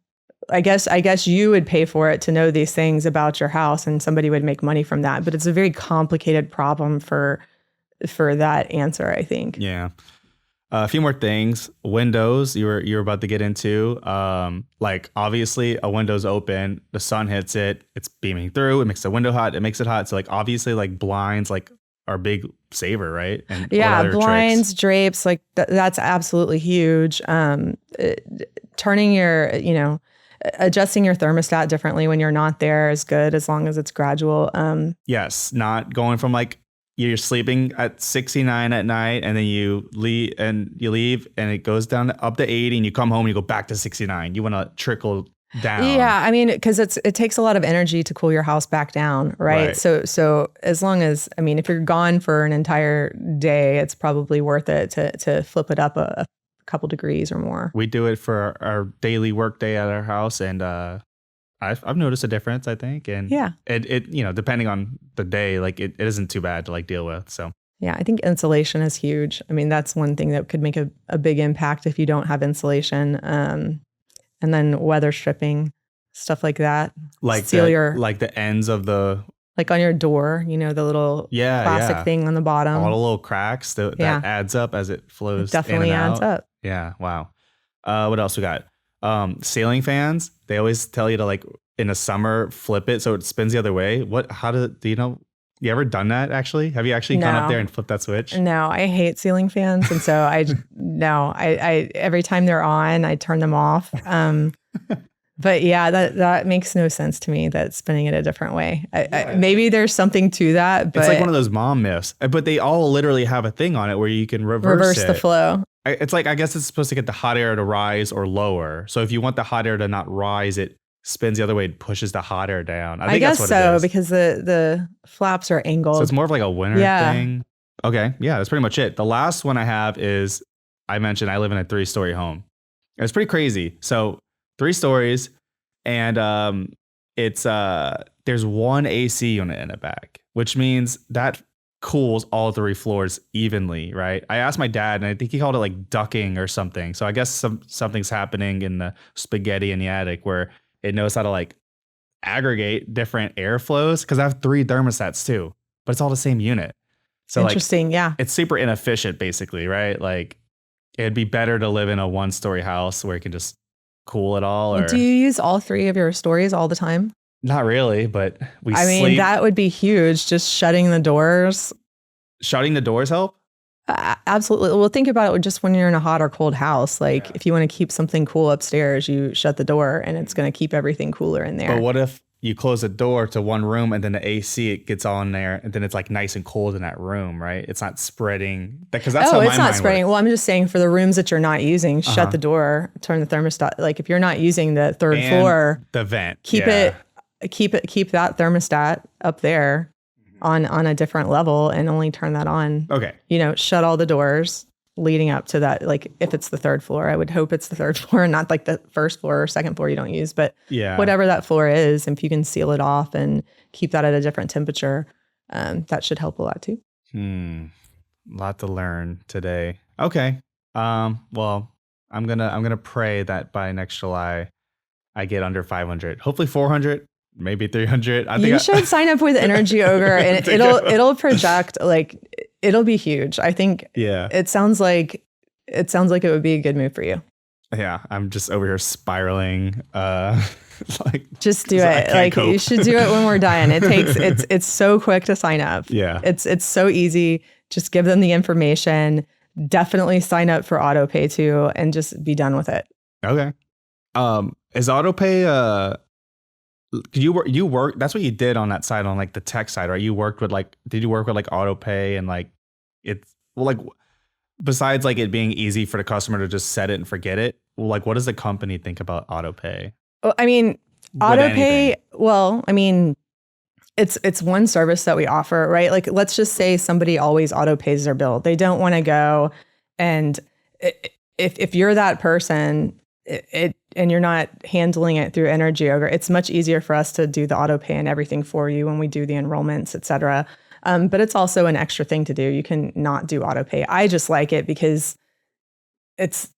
[SPEAKER 2] I guess you would pay for it to know these things about your house and somebody would make money from that. But it's a very complicated problem for that answer, I think.
[SPEAKER 1] Yeah. A few more things. Windows you were about to get into. Like obviously a window's open, the sun hits it, it's beaming through, it makes the window hot, it makes it hot. So like obviously like blinds like are big saver, right? And
[SPEAKER 2] yeah, blinds, tricks? Drapes, like that's absolutely huge. Turning your, adjusting your thermostat differently when you're not there is good as long as it's gradual.
[SPEAKER 1] Yes, not going from like you're sleeping at 69 at night and then you leave and it goes down up to 80 and you come home and you go back to 69. You want to trickle down.
[SPEAKER 2] Yeah, I mean, because it takes a lot of energy to cool your house back down, right? So as long as, I mean, if you're gone for an entire day, it's probably worth it to flip it up a couple degrees or more.
[SPEAKER 1] We do it for our daily work day at our house, and I've noticed a difference, I think. And
[SPEAKER 2] yeah,
[SPEAKER 1] it depending on the day, like it isn't too bad to like deal with. So
[SPEAKER 2] yeah, I think insulation is huge. I mean, that's one thing that could make a big impact if you don't have insulation. And then weather stripping, stuff like that.
[SPEAKER 1] Like like the ends of the,
[SPEAKER 2] like on your door, the little plastic thing on the bottom.
[SPEAKER 1] All the little cracks that adds up as it flows. It
[SPEAKER 2] definitely
[SPEAKER 1] in and
[SPEAKER 2] adds
[SPEAKER 1] out.
[SPEAKER 2] Up.
[SPEAKER 1] Yeah. Wow. What else we got? Ceiling fans. They always tell you to like in the summer flip it so it spins the other way. You ever done that actually? Have you actually gone up there and flipped that switch?
[SPEAKER 2] No, I hate ceiling fans. And so I every time they're on, I turn them off. But yeah, that makes no sense to me that spinning it a different way. Maybe there's something to that. But
[SPEAKER 1] it's like one of those mom myths, but they all literally have a thing on it where you can reverse
[SPEAKER 2] the flow.
[SPEAKER 1] It's like, I guess it's supposed to get the hot air to rise or lower. So if you want the hot air to not rise, it spins the other way and pushes the hot air down. I think
[SPEAKER 2] guess
[SPEAKER 1] that's what it is.
[SPEAKER 2] Because the flaps are angled.
[SPEAKER 1] So it's more of like a winter thing. Okay. Yeah, that's pretty much it. The last one I have is, I mentioned I live in a 3-story home. It's pretty crazy. So 3 stories and it's there's one AC unit in the back, which means that cools all 3 floors evenly, right? I asked my dad and I think he called it like ducking or something. So I guess something's happening in the spaghetti in the attic where it knows how to like aggregate different airflows, because I have 3 thermostats too, but it's all the same unit. So
[SPEAKER 2] interesting, yeah.
[SPEAKER 1] It's super inefficient basically, right? Like it'd be better to live in a 1-story house where it can just cool it all. Or
[SPEAKER 2] do you use all 3 of your stories all the time?
[SPEAKER 1] Not really, but
[SPEAKER 2] I mean, that would be huge. Just shutting the doors.
[SPEAKER 1] Shutting the doors help?
[SPEAKER 2] Absolutely. Well, think about it just when you're in a hot or cold house. Like if you want to keep something cool upstairs, you shut the door and it's going to keep everything cooler in there.
[SPEAKER 1] But what if you close the door to one room and then the AC, it gets on there and then it's like nice and cold in that room, right? It's not spreading. Because that's how my mind works.
[SPEAKER 2] It's not spreading. Well, I'm just saying for the rooms that you're not using, shut the door, turn the thermostat. Like if you're not using the 3rd floor,
[SPEAKER 1] the vent,
[SPEAKER 2] keep that thermostat up there on a different level and only turn that on.
[SPEAKER 1] Okay.
[SPEAKER 2] Shut all the doors leading up to that. Like if it's the 3rd floor, I would hope it's the 3rd floor and not like the 1st floor or 2nd floor you don't use, but whatever that floor is, if you can seal it off and keep that at a different temperature, that should help a lot too.
[SPEAKER 1] A lot to learn today. Okay. Well, I'm gonna pray that by next July I get under 500, hopefully 400. Maybe 300.
[SPEAKER 2] You should sign up with Energy Ogre and it'll project, like it'll be huge. I think it sounds like it would be a good move for you.
[SPEAKER 1] Yeah, I'm just over here spiraling. Like
[SPEAKER 2] just do it. Like cope. You should do it when we're done. It's so quick to sign up.
[SPEAKER 1] Yeah.
[SPEAKER 2] It's so easy. Just give them the information. Definitely sign up for autopay too and just be done with it.
[SPEAKER 1] Okay. Is autopay you work, that's what you did on that side, on like the tech side, right? You worked with like, did you work with like auto pay and like it's well, like besides like it being easy for the customer to just set it and forget it, like what does the company think about auto pay?
[SPEAKER 2] Well, I mean,
[SPEAKER 1] With
[SPEAKER 2] auto
[SPEAKER 1] anything?
[SPEAKER 2] pay, well, I mean, it's one service that we offer, right? Like let's just say somebody always auto pays their bill. They don't want to go and if you're that person and you're not handling it through Energy Ogre, it's much easier for us to do the auto pay and everything for you when we do the enrollments, et cetera. But it's also an extra thing to do. You can not do auto pay. I just like it because it's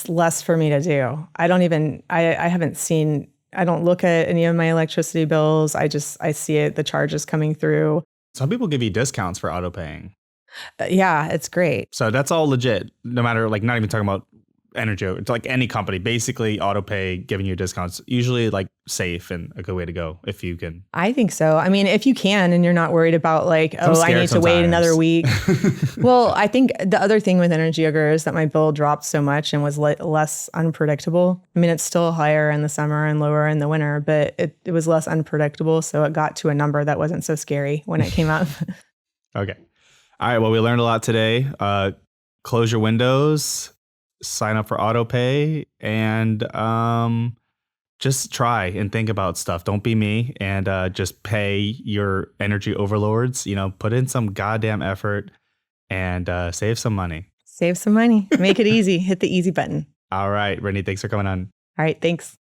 [SPEAKER 2] less for me to do. I haven't seen, I don't look at any of my electricity bills. I see it, the charges coming through.
[SPEAKER 1] Some people give you discounts for auto paying.
[SPEAKER 2] Yeah, it's great.
[SPEAKER 1] So that's all legit. No matter, like, not even talking about energy, it's like any company, basically auto pay giving you discounts, usually like safe and a good way to go if you can.
[SPEAKER 2] I think so. I mean, if you can and you're not worried about like,
[SPEAKER 1] I'm
[SPEAKER 2] I need to wait another week. Well, I think the other thing with Energy Ogre is that my bill dropped so much and was less unpredictable. I mean, it's still higher in the summer and lower in the winter, but it was less unpredictable. So it got to a number that wasn't so scary when it came up.
[SPEAKER 1] Okay. All right. Well, we learned a lot today. Close your windows, sign up for auto pay, and just try and think about stuff. Don't be me, and just pay your energy overlords. You know, put in some goddamn effort and save some money.
[SPEAKER 2] Save some money. Make it easy. Hit the easy button.
[SPEAKER 1] All right, Brittany, thanks for coming on.
[SPEAKER 2] All right. Thanks.